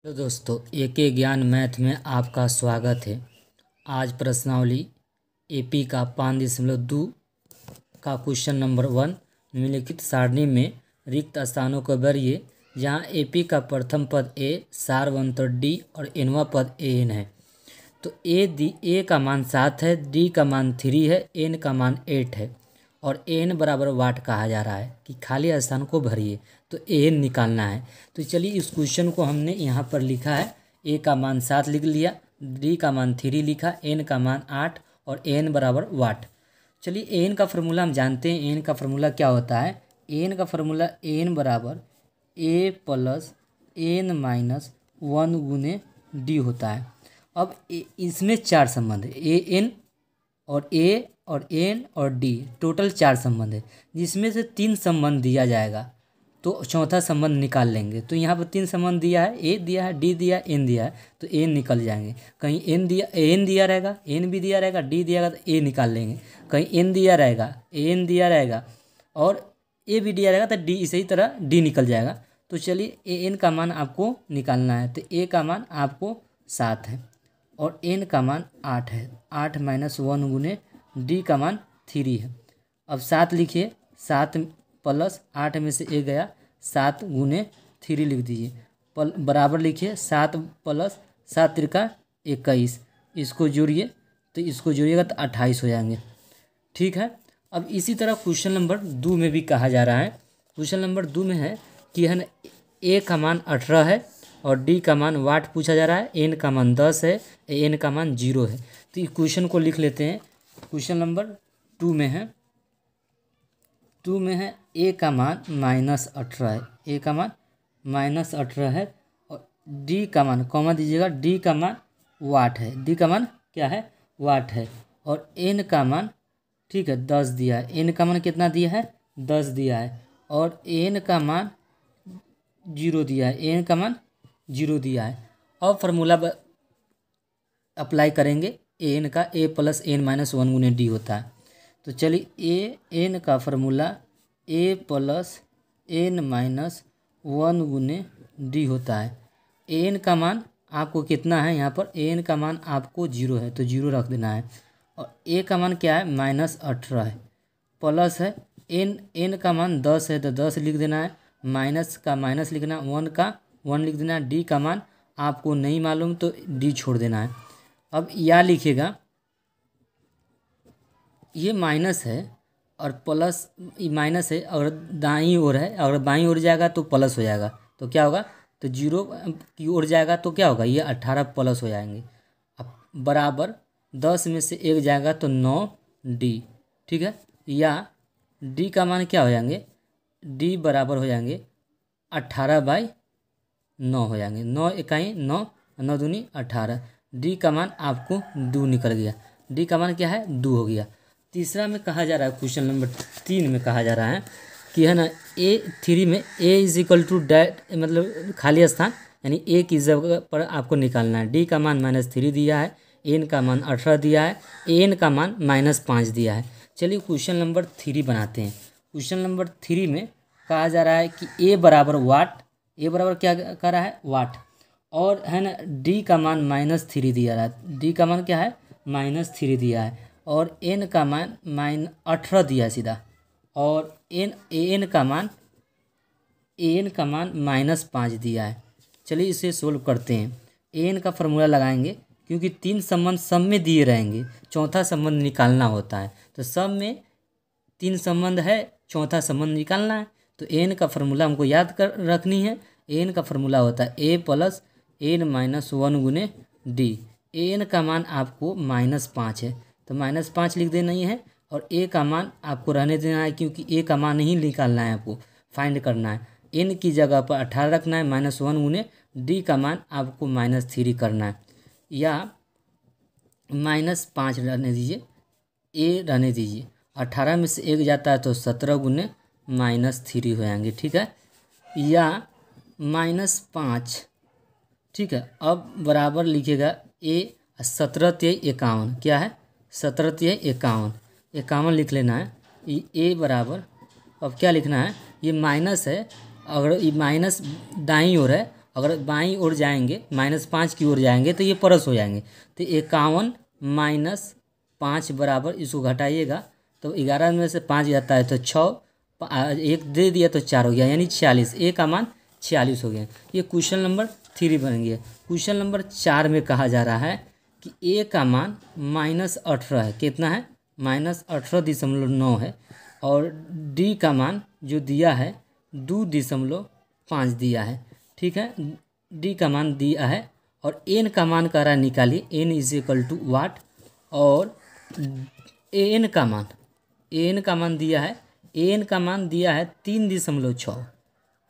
तो दोस्तों एके ज्ञान मैथ में आपका स्वागत है। आज प्रश्नावली एपी का 5.2 का क्वेश्चन नंबर 1 निम्नलिखित सारणी में रिक्त स्थानों को भरिए जहां एपी का प्रथम पद ए, सारवंतर डी और एनवा पद एन है। तो ए का मान 7 है, डी का मान 3 है, एन का मान 8 है और एन बराबर वाट कहा जा रहा है कि खाली स्थान को भरिए। तो एन निकालना है। तो चलिए इस क्वेश्चन को हमने यहाँ पर लिखा है। ए का मान 7 लिख लिया, डी का मान 3 लिखा, एन का मान 8 और एन बराबर वाट। चलिए एन का फार्मूला हम जानते हैं। एन का फार्मूला क्या होता है? एन का फार्मूला एन बराबर ए प्लस एन माइनस 1 गुने डी होता है। अब इसमें 4 संबंध है, ए एन और एन और डी, टोटल 4 संबंध है जिसमें से 3 संबंध दिया जाएगा तो चौथा संबंध निकाल लेंगे। तो यहाँ पर 3 संबंध दिया है, ए दिया है, डी दिया है, एन दिया है, तो एन निकल जाएंगे। कहीं एन दिया रहेगा, एन भी दिया रहेगा, डी दिया रहेगा तो ए निकाल लेंगे। कहीं एन दिया रहेगा, एन दिया रहेगा और ए भी दिया रहेगा तो डी इसी तरह डी निकल जाएगा। तो चलिए ए एन का मान आपको निकालना है। तो ए का मान आपको 7 है और एन का मान 8 है। 8 माइनस 1 गुने डी का मान 3 है। अब 7 लिखिए, 7 प्लस 8 में से 1 गया, 7 गुने 3 लिख दीजिए। बराबर लिखिए 7 प्लस 7 त्रिका 21, इसको जोड़िए तो इसको जोड़िएगा तो 28 हो जाएंगे। ठीक है। अब इसी तरह क्वेश्चन नंबर 2 में भी कहा जा रहा है। क्वेश्चन नंबर 2 में है कि है ना ए का मान 18 है और डी का मान वाट पूछा जा रहा है, एन का मान 10 है, एन का मान 0 है। तो इस क्वेश्चन को लिख लेते हैं। क्वेश्चन नंबर 2 में है, ए का मान -18 है, ए का मान -18 है और डी का मान कॉमा दीजिएगा, डी का मान वाट है, डी का मान क्या है? वाट है और एन का मान ठीक है 10 दिया है। एन का मान कितना दिया है? 10 दिया है और एन का मान 0 दिया है, एन का मान 0 दिया है। अब फार्मूला अप्लाई करेंगे एन का, ए प्लस एन माइनस 1 गुने डी होता है। तो चलिए ए एन का फार्मूला ए प्लस एन माइनस 1 गुने डी होता है। एन का मान आपको कितना है? यहाँ पर एन का मान आपको 0 है तो 0 रख देना है और ए का मान क्या है? -18 है, प्लस है एन का मान 10 है तो 10 लिख देना है, माइनस का माइनस लिखना, 1 का 1 लिख देना। डी का मान आपको नहीं मालूम तो डी छोड़ देना है। अब या लिखिएगा, ये माइनस है और प्लस, माइनस है और दाईं ओर है, अगर बाईं ओर जाएगा तो प्लस हो जाएगा तो क्या होगा? तो 0 की ओर जाएगा तो क्या होगा? ये 18 प्लस हो जाएंगे। अब बराबर 10 में से 1 जाएगा तो 9 डी। ठीक है। या डी का मान क्या हो जाएंगे? डी बराबर हो जाएंगे 18/9 हो जाएंगे। 9 इकाई 9, 9 दूनी 18। डी का मान आपको 2 निकल गया। डी का मान क्या है? 2 हो गया। तीसरा में कहा जा रहा है, क्वेश्चन नंबर 3 में कहा जा रहा है कि है ना A3 में A is equal to that, मतलब खाली स्थान, यानी ए की जगह पर आपको निकालना है। डी का मान -3 दिया है, एन का मान 18 दिया है, एन का मान -5 दिया है। चलिए क्वेश्चन नंबर 3 बनाते हैं। क्वेश्चन नंबर 3 में कहा जा रहा है कि ए बराबर वाट, ए बराबर क्या कर रहा है? वाट, और है ना डी का मान -3 दिया रहा है, डी का मान क्या है? -3 दिया है और एन का मान -18 दिया है सीधा, और एन का मान -5 दिया है। चलिए इसे सोल्व करते हैं। एन का फार्मूला लगाएंगे क्योंकि 3 संबंध सब में दिए रहेंगे, चौथा संबंध निकालना होता है। तो सब में 3 संबंध है, चौथा संबंध निकालना है। तो एन का फार्मूला हमको याद कर रखनी है। एन का फार्मूला होता है ए प्लस एन माइनस 1 गुने डी। एन का मान आपको -5 है तो -5 लिख देना ही है और ए का मान आपको रहने देना है क्योंकि ए का मान नहीं निकालना है, आपको फाइंड करना है। एन की जगह पर 18 रखना है, -1 गुने डी का मान आपको -3 करना है, या -5 रहने दीजिए, ए रहने दीजिए। 18 में से 1 जाता है तो 17 गुने -3 हो जाएंगे। ठीक है। या -5, ठीक है। अब बराबर लिखिएगा ए 17 × 51, क्या है? 17 × 51, 51 लिख लेना है। ए बराबर, अब क्या लिखना है? ये माइनस है, अगर ये माइनस दाईं ओर है अगर बाईं ओर जाएंगे -5 की ओर जाएंगे तो ये प्लस हो जाएंगे। तो 51 - 5 बराबर, इसको घटाइएगा तो 11 में से 5 जाता है तो 6, एक दे दिया तो 4 हो गया, यानी 46। ए का मान 46 हो गया। ये क्वेश्चन नंबर 3 बन गया। क्वेश्चन नंबर 4 में कहा जा रहा है कि ए का मान -18 है। कितना है? -18.9 है। और डी का मान जो दिया है 2.5 दिया है। ठीक है, डी का मान दिया है और एन का मान कह रहा है निकालिए, N is equal to what. और एन का मान दिया है, एन का मान दिया है 3.6,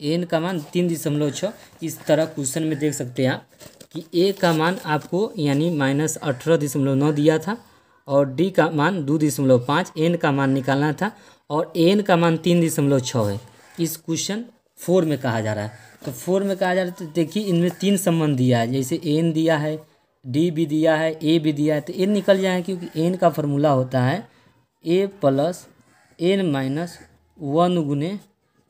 एन का मान 3.6। इस तरह क्वेश्चन में देख सकते हैं आप कि ए का मान आपको यानी -18.9 दिया था और डी का मान 2.5, एन का मान निकालना था और एन का मान 3.6 है। इस क्वेश्चन 4 में कहा जा रहा है। तो 4 में कहा जा रहा है, तो देखिए इनमें 3 संबंध दिया है, जैसे एन दिया है, डी भी दिया है, ए भी दिया है। तो एन निकल जाए क्योंकि एन का फॉर्मूला होता है ए प्लस एन माइनस 1 गुने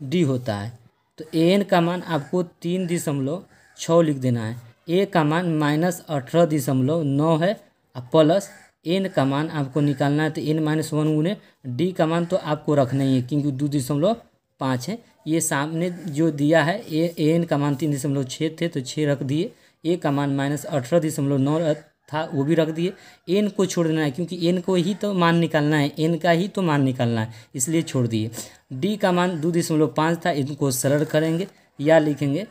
डी होता है। तो एन का मान आपको 3.6 लिख देना है। ए का मान -18.9 है और प्लस एन का मान आपको निकालना है। तो एन -1 गुने डी का मान तो आपको रखना ही है क्योंकि 2.5 है। ये सामने जो दिया है एन का मान 3.6 थे तो 6 रख दिए। ए का मान -18.9 था वो भी रख दिए। एन को छोड़ देना है क्योंकि एन को ही तो मान निकालना है, एन का ही तो मान निकालना है, इसलिए छोड़ दिए। डी का मान 2.5 था, इनको सरल करेंगे या लिखेंगे।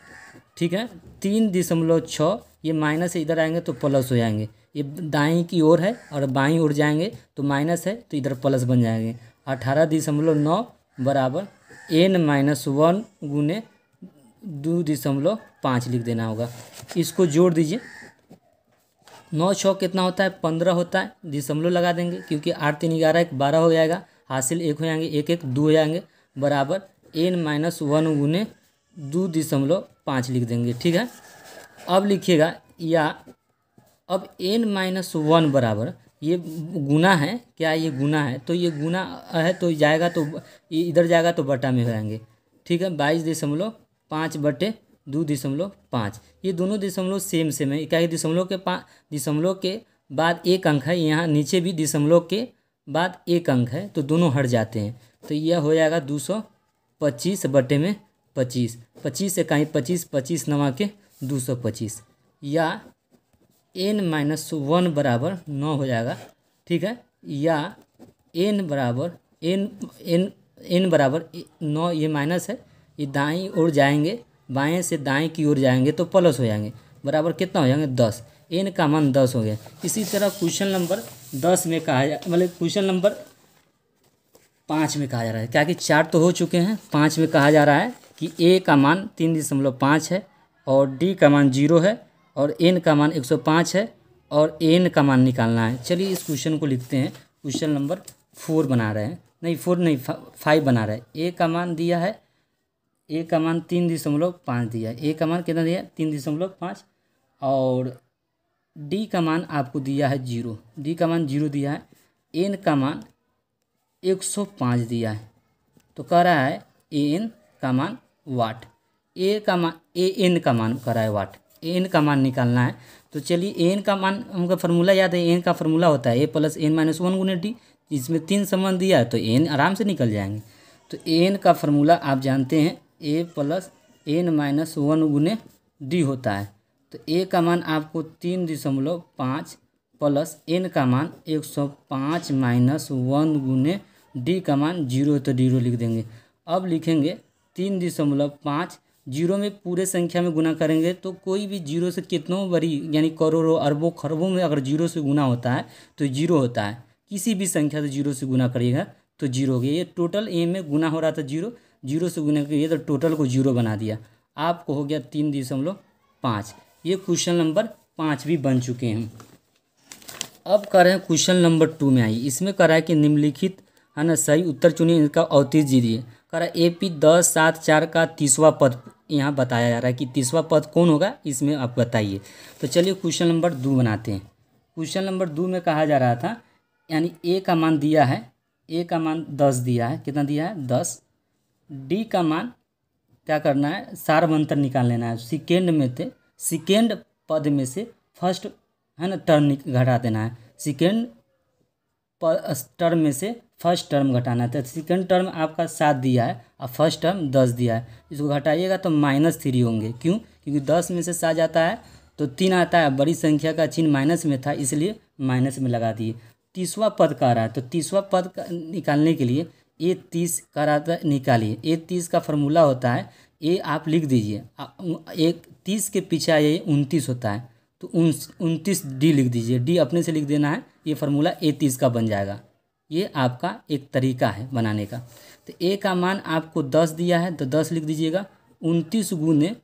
ठीक है, 3.6, ये माइनस से इधर आएंगे तो प्लस हो जाएंगे। ये दाएं की ओर है और बाईं ओर जाएंगे तो माइनस है तो इधर प्लस बन जाएंगे। 18.9 बराबर n-1 गुने 2.5 लिख देना होगा। इसको जोड़ दीजिए। 9 छः कितना होता है? 15 होता है। दशमलव लगा देंगे क्योंकि 8 3 11 1 12 हो जाएगा। हासिल 1 हो जाएंगे, 1 1 2 हो जाएंगे बराबर n-1 गुने 2.5 लिख देंगे। ठीक है, अब लिखिएगा या अब n-1 बराबर ये गुना है, क्या ये गुना है? तो ये गुना है तो जाएगा तो ये इधर जाएगा तो बटा में हो जाएंगे। ठीक है, 22.5 बटे 2.5। ये दोनों दशमलव सेम है। क्या दशमलव के बाद एक अंक है, यहाँ नीचे भी दशमलव के बाद एक अंक है तो दोनों हट जाते हैं। तो यह हो जाएगा 225 बटे में 25। 25 से कहीं 25, 25 नवा के 225 या n-1 बराबर 9 हो जाएगा। ठीक है, या n बराबर 9, ये माइनस है, ये दाईं ओर जाएंगे, बाएं से दाएं की ओर जाएंगे तो प्लस हो जाएंगे बराबर कितना हो जाएंगे 10। n का मान 10 हो गया। इसी तरह क्वेश्चन नंबर 10 में कहा जा मतलब क्वेश्चन नंबर 5 में कहा जा रहा है, क्या कि 4 तो हो चुके हैं। 5 में कहा जा रहा है कि a का मान 3.5 है और d का मान 0 है और n का मान 105 है और n का मान निकालना है। चलिए इस क्वेश्चन को लिखते हैं। क्वेश्चन नंबर 4 बना रहे हैं, नहीं 4 नहीं 5 बना रहे हैं। a का मान दिया है, a का मान 3.5 दिया है। a का मान कितना दिया है? 3.5 और d का मान आपको दिया है 0, d का मान 0 दिया है। n का मान 105 दिया है तो कह रहा है an का मान वाट, a का मान an का मान कह रहा है वाट, n का मान निकालना है। तो चलिए n का मान हमका फार्मूला याद है, n का फार्मूला होता है a प्लस n-1 गुने डी। इसमें 3 संबंध दिया है तो n आराम से निकल जाएंगे। तो n का फार्मूला आप जानते हैं a प्लस n-1 गुने डी होता है। तो a का मान आपको 3.5 प्लस n का मान 105 -1 गुने d का मान 0 तो 0 लिख देंगे। अब लिखेंगे 3.5, 0 में पूरे संख्या में गुना करेंगे तो कोई भी 0 से कितनों बड़ी यानी करोड़ों अरबों खरबों में अगर 0 से गुना होता है तो 0 होता है। किसी भी संख्या से 0 से गुना करिएगा तो 0 हो गया। ये टोटल ए में गुना हो रहा था 0 से गुना करिए तो टोटल को 0 बना दिया, आपको हो गया 3.5। ये क्वेश्चन नंबर 5 भी बन चुके हैं। अब कर रहे हैं क्वेश्चन नंबर 2 में आइए। इसमें कर रहा है कि निम्नलिखित है ना सही उत्तर चुनिए, इसका अवतीर्ण दीजिए। कह रहा है AP 10 7 4 का 30वां पद यहाँ बताया जा रहा है कि 30वां पद कौन होगा, इसमें आप बताइए। तो चलिए क्वेश्चन नंबर 2 बनाते हैं। क्वेश्चन नंबर 2 में कहा जा रहा था यानी a का मान दिया है, a का मान 10 दिया है, कितना दिया है 10। d का मान क्या करना है, सार्वंतर निकाल लेना है। सेकेंड में थे, सेकेंड पद में से फर्स्ट है ना टर्म घटा देना है। सेकेंड टर्म में से फर्स्ट टर्म घटाना है। तो सेकेंड टर्म आपका 7 दिया है और फर्स्ट टर्म 10 दिया है। इसको घटाइएगा तो -3 होंगे। क्यों? क्योंकि 10 में से 7 जाता है तो 3 आता है। बड़ी संख्या का चिन्ह माइनस में था, इसलिए माइनस में लगा दिए। 30वां पद का रहा है, तो 30वां पद निकालने के लिए A30 का रहा था, निकालिए। A30 का फॉर्मूला होता है, ए आप लिख दीजिए, एक 30 के पीछे आइए 29 होता है, तो 29 डी लिख दीजिए। डी अपने से लिख देना है, ये फार्मूला A30 का बन जाएगा। ये आपका एक तरीका है बनाने का। तो ए का मान आपको 10 दिया है तो 10 लिख दीजिएगा। 29 गुने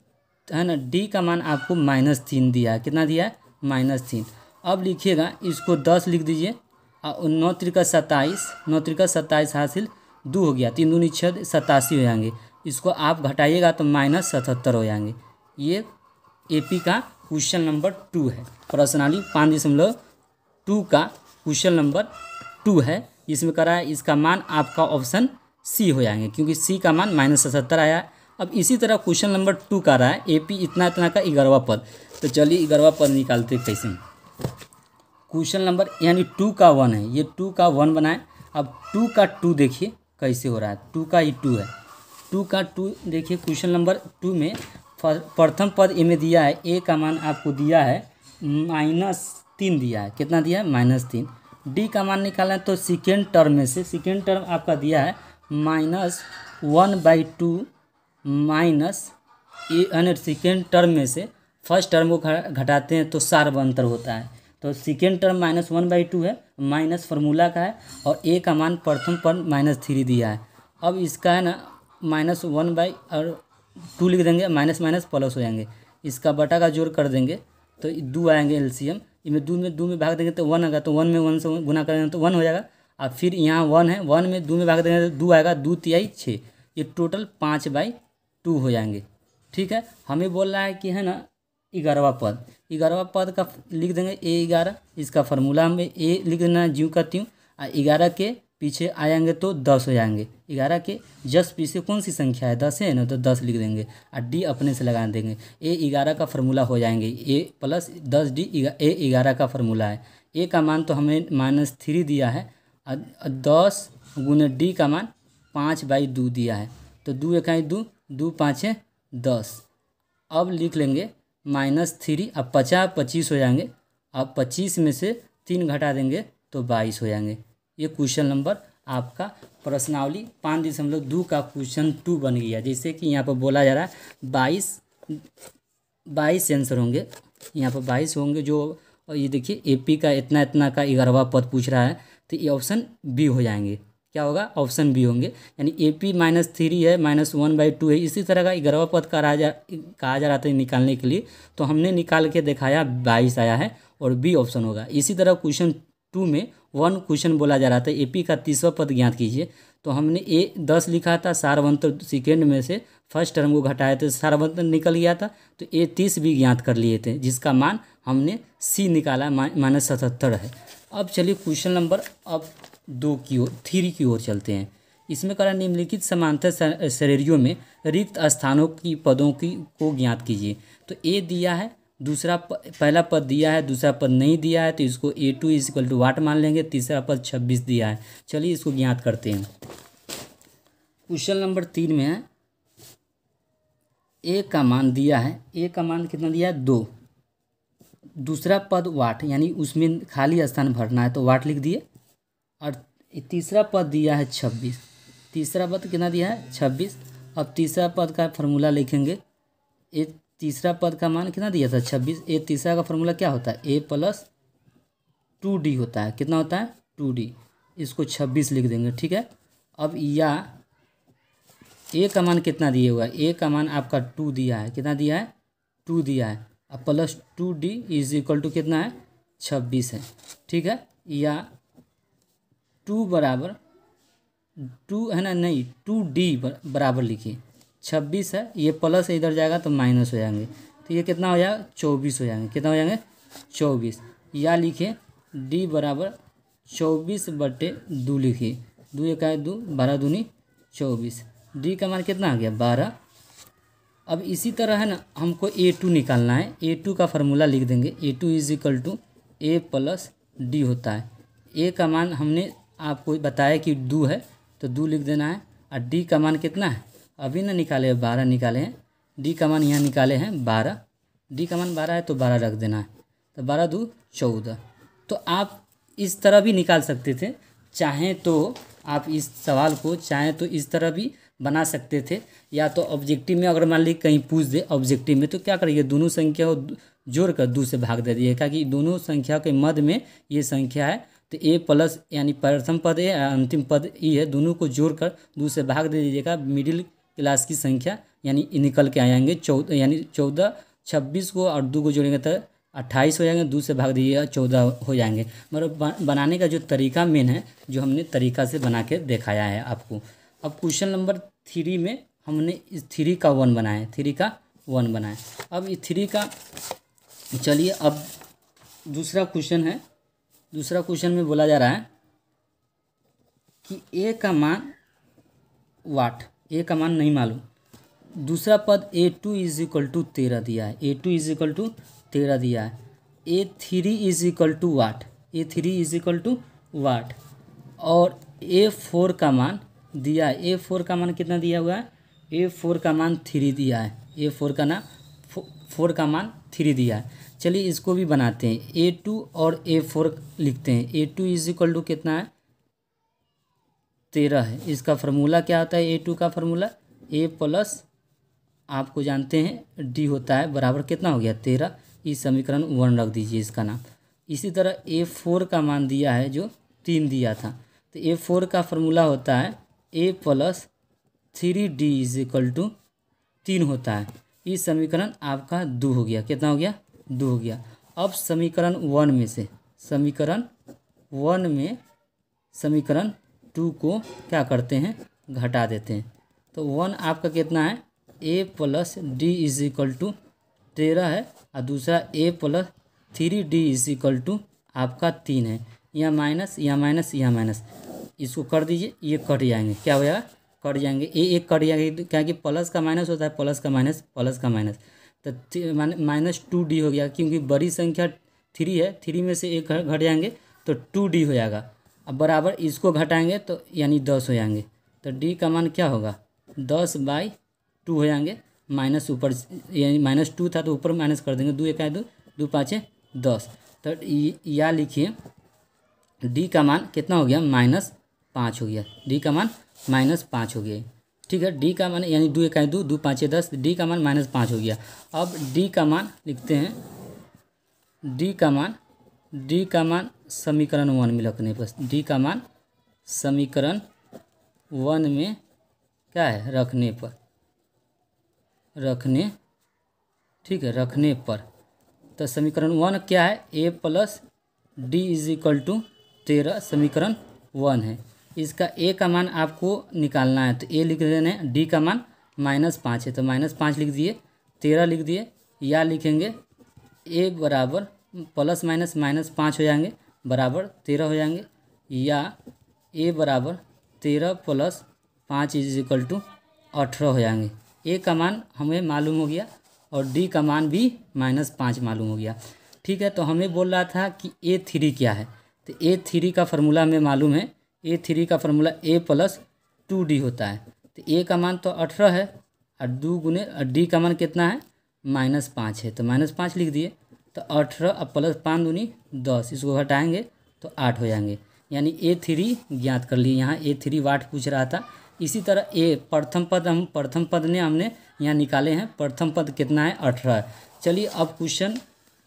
है ना, डी का मान आपको -3 दिया है। कितना दिया है? -3। अब लिखिएगा, इसको 10 लिख दीजिए और 9 त्रिका 27, 9 त्रिका 27 हासिल 2 हो गया, 3 दूनी 6, 87 हो जाएंगे। इसको आप घटाइएगा तो -77 हो जाएंगे। ये AP का क्वेश्चन नंबर 2 है। प्रश्नावली 5.2 का क्वेश्चन नंबर 2 है। इसमें करा है, इसका मान आपका ऑप्शन सी हो जाएंगे, क्योंकि सी का मान -77 आया है। अब इसी तरह क्वेश्चन नंबर 2 का रहा है, AP इतना इतना का 11वां पद। तो चलिए 11वां पद निकालते कैसे। क्वेश्चन नंबर यानी 2 का 1 है, ये 2 का 1 बनाए। अब 2 का 2 देखिए कैसे हो रहा है, 2 का ही 2 है। 2 का 2 देखिए, क्वेश्चन नंबर 2 में प्रथम पद ए में दिया है, ए का मान आपको दिया है -3 दिया है। कितना दिया है? -3। डी का मान निकालना है, तो सेकेंड टर्म में से, सेकेंड टर्म आपका दिया है -1/2 माइनस ए, सेकेंड टर्म में से फर्स्ट टर्म को घटाते हैं तो सार्वंतर होता है। तो सेकेंड टर्म -1/2 है, माइनस फार्मूला का है, और ए का मान प्रथम पद -3 दिया है। अब इसका है ना -1/2 लिख देंगे, माइनस माइनस प्लस हो जाएंगे। इसका बटा का जोड़ कर देंगे तो 2 आएंगे एलसीएम। इनमें 2 में भाग देंगे तो 1 आएगा, तो 1 में 1 से गुना करेंगे तो 1 हो जाएगा। और फिर यहाँ 1 है, 1 में 2 में भाग देंगे तो 2 आएगा, 2 तिहाई 6, ये टोटल 5/2 हो जाएंगे। ठीक है, हमें बोल रहा है कि है ना 11वां पद, 11वां पद का लिख देंगे A11। इसका फार्मूला हमें ए लिख देना है ज्यों का त्यों, और 11 के पीछे आएंगे तो 10 हो जाएंगे। 11 के जस्ट पीछे कौन सी संख्या है? 10 है ना, तो 10 लिख देंगे और डी अपने से लगा देंगे। A11 का फार्मूला हो जाएंगे A + 10D। A11 का फार्मूला है। ए का मान तो हमें -3 दिया है, 10 गुने डी का मान 5/2 दिया है, तो 2 1 2, 2 5 10। अब लिख लेंगे -3, अब 50 25 हो जाएंगे। अब 25 में से 3 घटा देंगे तो 22 हो जाएंगे। ये क्वेश्चन नंबर आपका प्रश्नावली 5.2 का क्वेश्चन 2 बन गया। जैसे कि यहाँ पर बोला जा रहा है 22 आंसर होंगे, यहाँ पर 22 होंगे। जो ये देखिए AP का इतना इतना का 11वां पद पूछ रहा है, तो ये ऑप्शन बी हो जाएंगे। क्या होगा? ऑप्शन बी होंगे। यानी AP -3 है, -1/2 है। इसी तरह का 11वां पद कहा जा रहा था निकालने के लिए, तो हमने निकाल के दिखाया, 22 आया है और बी ऑप्शन होगा। इसी तरह क्वेश्चन 2 में 1 क्वेश्चन बोला जा रहा था, AP का 30वां पद ज्ञात कीजिए, तो हमने A10 लिखा था, सार्वंतर सेकेंड में से फर्स्ट टर्म को घटाया तो सार्वंतर निकल गया था, तो A30 भी ज्ञात कर लिए थे, जिसका मान हमने C निकाला, -77 है। अब चलिए क्वेश्चन नंबर 3 की ओर चलते हैं। इसमें करा निम्नलिखित समांतर श्रेणियों में रिक्त स्थानों की पदों को ज्ञात कीजिए। तो A दिया है, दूसरा पहला पद दिया है, दूसरा पद नहीं दिया है, तो इसको A2 = वाट मान लेंगे। तीसरा पद 26 दिया है। चलिए इसको ज्ञात करते हैं। क्वेश्चन नंबर 3 में है, A का मान दिया है, A का मान कितना दिया है? 2। दूसरा पद वाट, यानी उसमें खाली स्थान भरना है तो वाट लिख दिए। और तीसरा पद दिया है 26, तीसरा पद कितना दिया है? 26। अब तीसरा पद का फार्मूला लिखेंगे। तीसरा पद का मान कितना दिया था? 26। तीसरा का फार्मूला क्या होता है? A + 2D होता है। कितना होता है? 2D। इसको 26 लिख देंगे। ठीक है, अब या A का मान कितना दिए हुआ है? A का मान आपका 2 दिया है। कितना दिया है? 2 दिया है। अब +2D = कितना है? 26 है। ठीक है, या 2 बराबर 2 है ना, नहीं 2D बराबर लिखिए। 26 है, ये प्लस इधर जाएगा तो माइनस हो जाएंगे, तो ये कितना हो जाएगा? 24 हो जाएंगे। कितना हो जाएंगे? 24। या लिखिए D बराबर 24/2 लिखिए। 2 1 2, 12 दूनी 24। D का मान कितना आ गया? 12। अब इसी तरह है ना, हमको A2 निकालना है। A2 का फार्मूला लिख देंगे, A2 is equal to A plus D होता है। ए का मान हमने आपको बताया कि 2 है, तो 2 लिख देना है। और डी का मान कितना है, अभी ना निकाले, 12 निकाले हैं। डी का मान यहाँ निकाले हैं 12, डी का मान 12 है तो 12 रख देना है। तो 12 2 14। तो आप इस तरह भी निकाल सकते थे, चाहें तो आप इस सवाल को चाहें तो इस तरह भी बना सकते थे, या तो ऑब्जेक्टिव में अगर मान ली कहीं पूछ दे ऑब्जेक्टिव में, तो क्या करिए, दोनों संख्या को जोड़कर 2 से भाग दे दिए, क्योंकि दोनों संख्या के मध्य में ये संख्या है। तो ए प्लस यानी प्रथम पद ए अंतिम पद ई है, दोनों को जोड़कर 2 से भाग दे दीजिएगा। मिडिल क्लास की संख्या यानी निकल के आएंगे 14, यानी 14 26 को और 2 को जोड़ेंगे तो 28 हो जाएंगे। 2 से भाग दीजिएगा 14 हो जाएंगे। मतलब बनाने का जो तरीका मेन है, जो हमने तरीका से बना के दिखाया है आपको। अब क्वेश्चन नंबर 3 में हमने इस 3 का 1 बनाया है, 3 का 1 बनाया। अब इस 3 का, चलिए अब दूसरा क्वेश्चन है। दूसरा क्वेश्चन में बोला जा रहा है कि ए का मान वाट, ए का मान नहीं मालूम। दूसरा पद A2 इज इक्वल टू 13 दिया है, A2 इज इक्वल टू 13 दिया है। A3 is equal to what, A3 is equal to what. और A4 का मान दिया है, A4 का मान कितना दिया हुआ है, A4 का मान 3 दिया है। A4 का ना 4 का मान 3 दिया है। चलिए इसको भी बनाते हैं, A2 और A4 लिखते हैं। A2 इज इक्वल टू कितना है, 13 है। इसका फार्मूला क्या होता है, A2 का फार्मूला A प्लस आपको जानते हैं डी होता है, बराबर कितना हो गया 13। इस समीकरण 1 रख दीजिए इसका नाम। इसी तरह A4 का मान दिया है जो 3 दिया था, तो A4 का फार्मूला होता है A plus 3D is equal to 3 होता है। इस समीकरण आपका 2 हो गया, कितना हो गया 2 हो गया। अब समीकरण 1 में से समीकरण 1 में समीकरण 2 को क्या करते हैं, घटा देते हैं। तो 1 आपका कितना है, A plus D is equal to 13 है, और दूसरा A plus 3D is equal to आपका 3 है। यहाँ माइनस, यहाँ माइनस, यहाँ माइनस, इसको कर दीजिए, ये कट जाएंगे, क्या हो जाएगा, कट जाएंगे। एक कट जाएंगे, क्या कि प्लस का माइनस होता है, प्लस का माइनस, प्लस का माइनस। तो माइनस 2D हो गया, क्योंकि बड़ी संख्या 3 है, 3 में से एक घट जाएंगे तो 2D हो जाएगा। अब बराबर इसको घटाएंगे तो यानी 10 हो जाएंगे। तो D का मान क्या होगा, 10/2 हो जाएंगे। माइनस ऊपर, यानी -2 था तो ऊपर माइनस कर देंगे, 2 1 2, 2 5 10। तो या लिखिए D का मान कितना हो गया, -5 हो गया। D का मान -5 हो गया, ठीक है। D का मान यानी 2 1 2, 2 5 10, D का मान -5 हो गया। अब D का मान लिखते हैं, D का मान समीकरण 1 में रखने पर, D का मान समीकरण 1 में क्या है, रखने, ठीक है, रखने पर। तो समीकरण 1 क्या है, A plus D is equal to 13 समीकरण 1 है। इसका A का मान आपको निकालना है, तो A लिख देना है। D का मान -5 है तो -5 लिख दिए, 13 लिख दिए। या लिखेंगे A बराबर प्लस माइनस -5 हो जाएंगे, बराबर 13 हो जाएंगे। या A बराबर 13 प्लस 5 इज इक्वल टू 18 हो जाएंगे। A का मान हमें मालूम हो गया और D का मान भी -5 मालूम हो गया, ठीक है। तो हमें बोल रहा था कि A3 क्या है, तो A3 का फार्मूला हमें मालूम है। A3 का फार्मूला A प्लस 2D होता है। तो A का मान तो 18 है और 2 गुने D का मान कितना है, -5 है, तो -5 लिख दिए। तो 18 अब प्लस 5 दूनी 10, इसको घटाएंगे तो 8 हो जाएंगे। यानी A3 ज्ञात कर लिए। यहाँ A3 वाट पूछ रहा था। इसी तरह प्रथम पद ने हमने यहाँ निकाले हैं। प्रथम पद कितना है, 18। चलिए अब क्वेश्चन,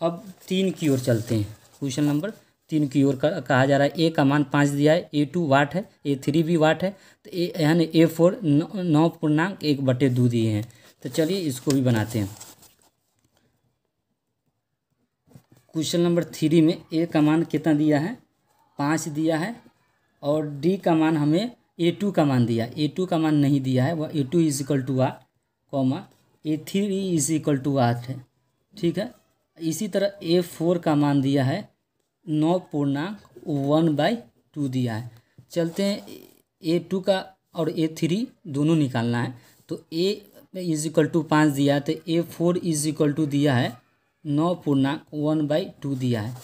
अब 3 की ओर चलते हैं। क्वेश्चन नंबर 3 की ओर कहा जा रहा है। A का मान 5 दिया है, A2 वाट है, A3 भी वाट है, तो यानी A4 9.1/2 दिए हैं। तो चलिए इसको भी बनाते हैं। क्वेश्चन नंबर 3 में A का मान कितना दिया है, 5 दिया है, और D का मान हमें A2 का मान दिया, A2 का मान नहीं दिया है, वह A2 is equal to 8, A3 is equal to 8 है, ठीक है। इसी तरह A4 का मान दिया है 9.1/2 दिया है। चलते हैं A2 का और A3 दोनों निकालना है। तो इज इक्वल टू 5 दिया है, तो A4 इज इक्वल टू दिया है 9/1/2 दिया है।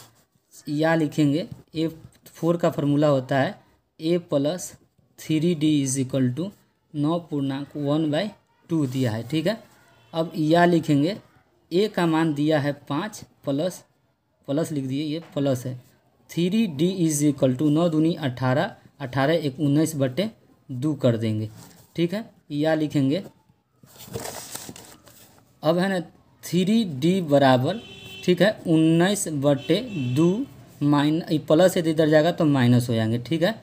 या लिखेंगे A4 का फॉर्मूला होता है A plus 3D is equal to 9/1/2 दिया है। ठीक है, अब या लिखेंगे A का मान दिया है 5 प्लस लिख दिए, ये प्लस है 3D इज इक्वल टू 9 दूनी 18, 18 1 19/2 कर देंगे। ठीक है, या लिखेंगे अब है ना 3D बराबर, ठीक है, 19/2 प्लस यदि इधर जाएगा तो माइनस हो जाएंगे। ठीक है,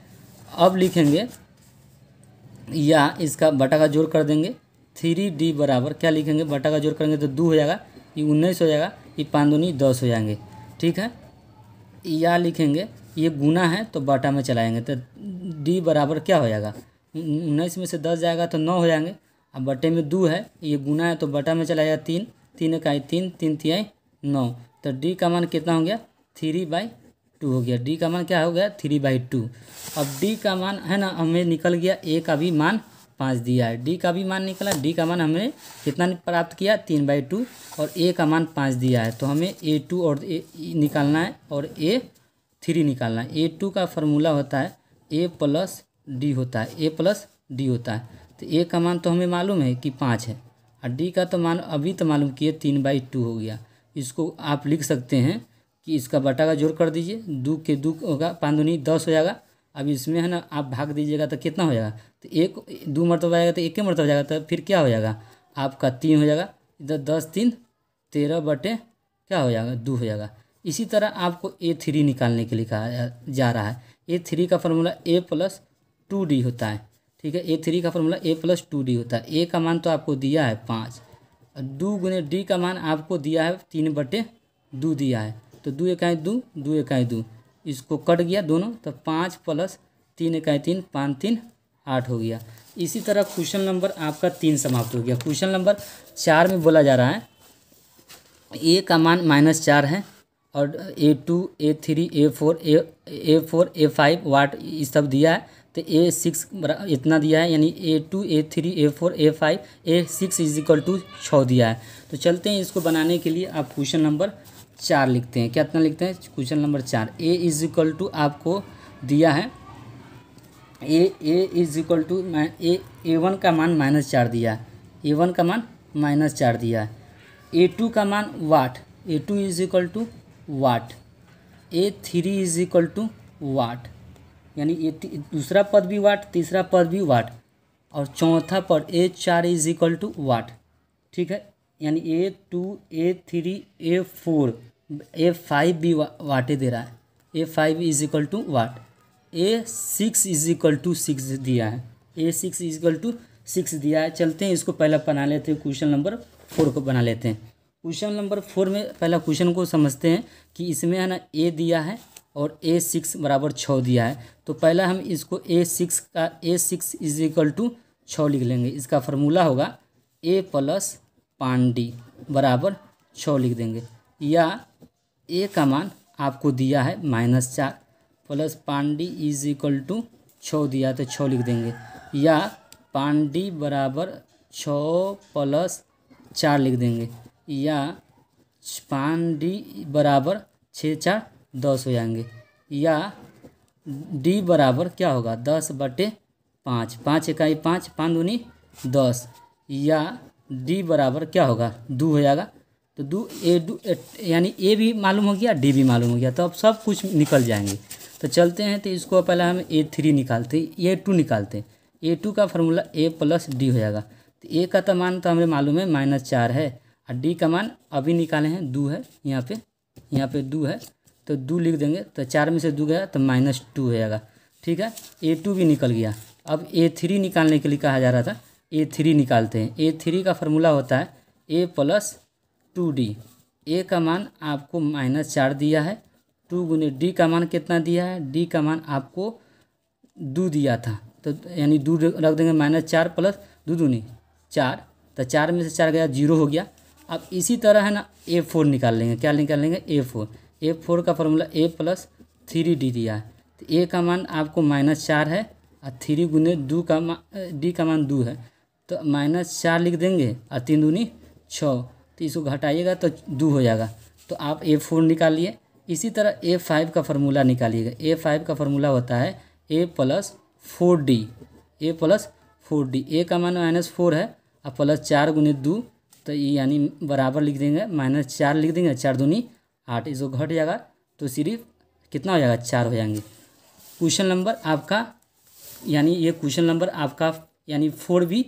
अब लिखेंगे या इसका बटा का जोड़ कर देंगे। 3D बराबर क्या लिखेंगे, बटा का जोड़ करेंगे तो 2 हो जाएगा, ये 19 हो जाएगा, ये 5 दूनी 10 हो जाएंगे। ठीक है, या लिखेंगे ये गुना है तो बटा में चलाएंगे, तो D बराबर क्या हो जाएगा, 19 में से 10 जाएगा तो 9 हो जाएंगे। अब बटे में 2 है, ये गुना है तो बटा में चला जाएगा 3, 3 इकाई 3, 3 तिहाई 9, तो D का मान कितना हो गया 3/2 हो गया। D का मान क्या हो गया 3/2। अब D का मान है ना हमें निकल गया, A का भी मान 5 दिया है, D का भी मान निकला। D का मान हमने कितना प्राप्त किया 3/2 और A का मान 5 दिया है, तो हमें A2 और निकालना है और A3 निकालना है। A2 का फार्मूला होता है A प्लस D होता है, A प्लस D होता है। तो A का मान तो हमें मालूम है कि 5 है और D का तो मान अभी तो मालूम किए 3/2 हो गया। इसको आप लिख सकते हैं कि इसका बटा का जोड़ कर दीजिए, 2 के 2 होगा, 5 दूनी 10 हो जाएगा। अब इसमें है ना आप भाग दीजिएगा तो कितना हो जाएगा, तो 1 2 मरतबा आएगा तो 1 के मरतबा जाएगा, तो फिर क्या हो जाएगा आपका 3 हो जाएगा, इधर 10 3 13 क्या हो जाएगा 2 हो जाएगा। इसी तरह आपको A3 निकालने के लिए कहा जा रहा है। A3 का फार्मूला A प्लस 2D होता है। ठीक है, A3 का फार्मूला A प्लस 2D होता है। A का मान तो आपको दिया है 5 और 2 गुने D का मान आपको दिया है 3/2 दिया है, तो 2 इकाई 2, 2 इकाई 2, इसको कट गया दोनों, तो 5 प्लस 3 इकाई 3, 5 3 8 हो गया। इसी तरह क्वेश्चन नंबर आपका 3 समाप्त हो गया। क्वेश्चन नंबर 4 में बोला जा रहा है A का मान -4 है और A2 A3 A4 A5 वाट ये सब दिया है, तो A6 इतना दिया है, यानी A2 A3 A4 A5 A6 is equal to 6 दिया है। तो चलते हैं इसको बनाने के लिए आप क्वेश्चन नंबर 4 लिखते हैं। कितना लिखते हैं question number 4। A is equal to आपको दिया है A is equal to A1 का मान -4 दिया है, A1 का मान -4 दिया है। A2 का मान what, A2 is equal to what, A3 is equal to what, यानी ये दूसरा पद भी वाट, तीसरा पद भी वाट और चौथा पद A4 इज इक्वल टू वाट। ठीक है, यानी A2 A3 A4 A5 भी वाटे दे रहा है, A5 is equal to what, A6 is equal to 6 दिया है, A6 इज इक्वल टू 6 दिया है। चलते हैं इसको पहला बना लेते हैं, क्वेश्चन नंबर 4 को बना लेते हैं। क्वेश्चन नंबर 4 में पहला क्वेश्चन को समझते हैं कि इसमें है ना A दिया है और A6 बराबर 6 दिया है, तो पहला हम इसको A6 इज इक्वल टू 6 लिख लेंगे। इसका फार्मूला होगा A प्लस 5D बराबर 6 लिख देंगे, या A का मान आपको दिया है -4 plus 5D is equal to 6 दिया तो 6 लिख देंगे, या 5D बराबर 6 प्लस 4 लिख देंगे, या 5D बराबर 6 4 10 हो जाएंगे, या D बराबर क्या होगा 10/5, 5 इकाई 5, 5 दूनी 10, या D बराबर क्या होगा 2 हो जाएगा। तो यानी A भी मालूम हो गया, D भी मालूम हो गया, तो अब सब कुछ निकल जाएंगे। तो चलते हैं, तो इसको पहले हम A3 निकालते हैं, A2 निकालते हैं। A2 का फार्मूला A प्लस D हो जाएगा, तो A का तो मान तो हमें मालूम है -4 है और D का मान अभी निकाले हैं 2 है, यहाँ पे 2 है, तो 2 लिख देंगे, तो 4 में से 2 गया तो -2 हो जाएगा। ठीक है, A2 भी निकल गया। अब A3 निकालने के लिए कहा जा रहा था, A3 निकालते हैं। A3 का फार्मूला होता है A प्लस 2D। A का मान आपको -4 दिया है, 2 गुने D का मान कितना दिया है, D का मान आपको 2 दिया था, तो यानी 2 रख देंगे, -4 प्लस 2 दूनी 4, तो 4 में से 4 गया 0 हो गया। अब इसी तरह है ना A4 निकाल लेंगे। क्या निकाल लेंगे A4 का फार्मूला A प्लस 3D दिया है, तो A का मान आपको -4 है और 3 गुने D का मान 2 है, तो -4 लिख देंगे और 3 दूनी 6, तो इसको घटाइएगा तो 2 हो जाएगा। तो आप A4 निकालिए। इसी तरह A5 का फार्मूला निकालिएगा। A5 का फार्मूला होता है A+4D। A+4D, A का मान -4 है और +4 × 2, तो ये यानी बराबर लिख देंगे, -4 लिख देंगे, 4 दूनी 8, इसको घट जाएगा तो सिर्फ कितना हो जाएगा, 4 हो जाएंगे। क्वेश्चन नंबर आपका यानी ये क्वेश्चन नंबर आपका यानी 4B